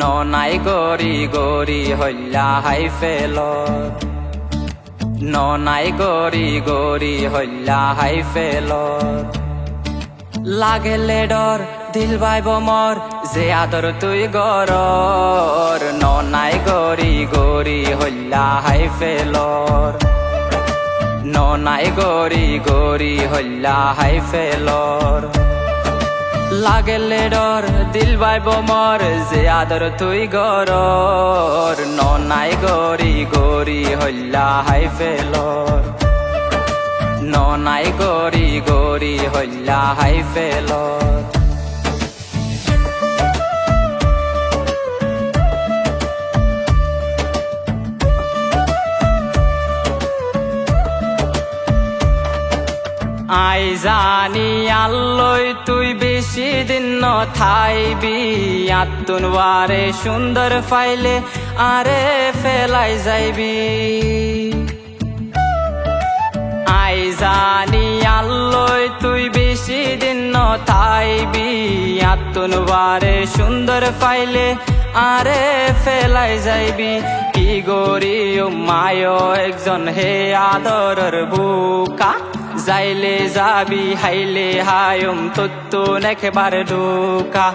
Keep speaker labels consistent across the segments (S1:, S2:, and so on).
S1: ননাই গরি গরি হল্লা হাই ফেলর ননাই গরি গরি হল্লা হাই ফেলর লাগেলে ডর দিল বাইব মর যে আদর তুই গরর ননাই গরি গরি হল্লা হাই ফেলর ননাই গরি গরি হল্লা হাই ফেলর লাগেলে ডর দিল বাইব মর যে আদর তুই গরর ননাই গরি গরি হল্লা হাই ফেলর ননাই গরি গরি হল্লা হাই ফেলর আই জানি আল্লই তুই বেশি দিন ন থাইবি আত্মন বারে সুন্দর ফাইলে আরে ফেলাই যাইবি আই জানি আল্লই তুই বেশি দিন ন থাইবি আত্মন বারে সুন্দর ফাইলে আরে ফেলাই যাইবি কি গরি ও মায় একজন হে আদরর বুকা যাইলে যাবি হাইলে হায়ম তত্তু নেখেবার ঢুকা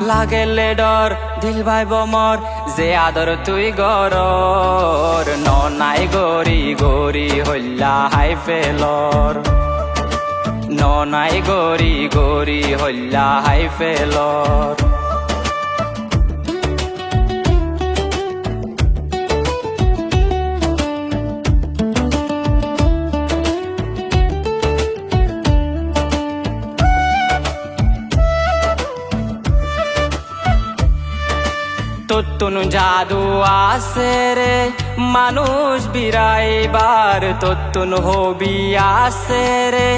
S1: লাগেলে ডর দিল বাইব মর যে আদর তুই গরর ননাই গরি গরি হল্লা হাই ফেলর ননাই গরি গরি হল্লা হাই ফেলর তোত্তুন জাদু আছে রে মানুষ বিরাইবার তোত্তুন হবি আছে রে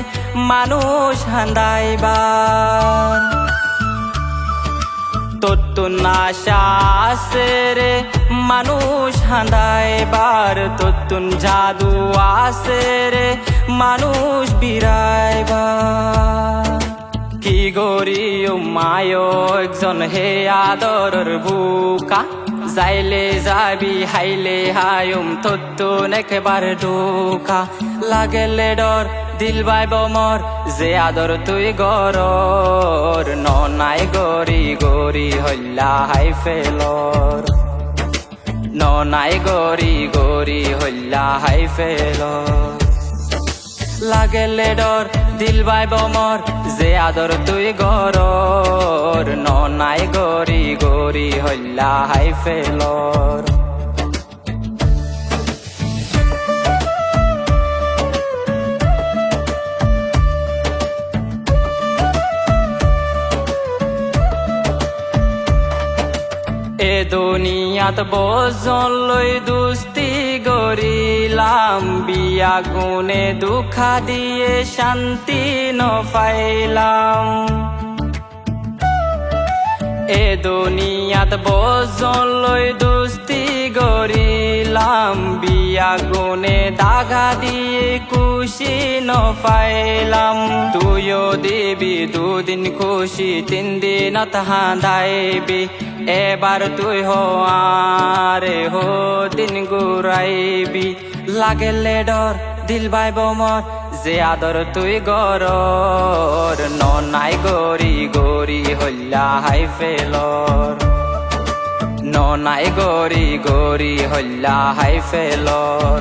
S1: মানুষ হান্দাইবার তোত্তুন আশা আছে রে মানুষ হান্দাইবার তোত্তুন জাদু আছে রে মানুষ বিরাইবার কি গরি ও মায় একজন হে আদরর বুকা যাইলে যাবি হাইলে হায়ম তত্তু নেকেবার ঢুকা লাগেলে ডর দিল বাইব মর যে আদর তুই গরর ননাই গরি গরি হল্লা হাই ফেলর ননাই গরি গরি হল্লা হাই ফেলর লাগেলে ডর দিল বাইব মর যে আদর তুই গরর ননাই গরি গরি হল্লা হাই ফেলর এ দুনিয়াত বজন লই দুস্তি গরিলাম বিয়া গুনে দুঃখা দিয়ে শান্তি ন পাইলাম এ দুনিয়াত বজন লই দুস্তি গরিলাম বিয়া গুনে দাগা দিয়ে খুশি ন পাইলাম তুইও দিবি দুদিন খুশি 3 দিন হাঁদাইবি এবার তুই হো আরে হো দিন গুরাইবি লাগেলে ডর দিল বাইব মর যে আদর তুই গরর ননাই গরি গরি হল্লা হাই ফেলর ননাই গরি গরি হল্লা হাই ফেলর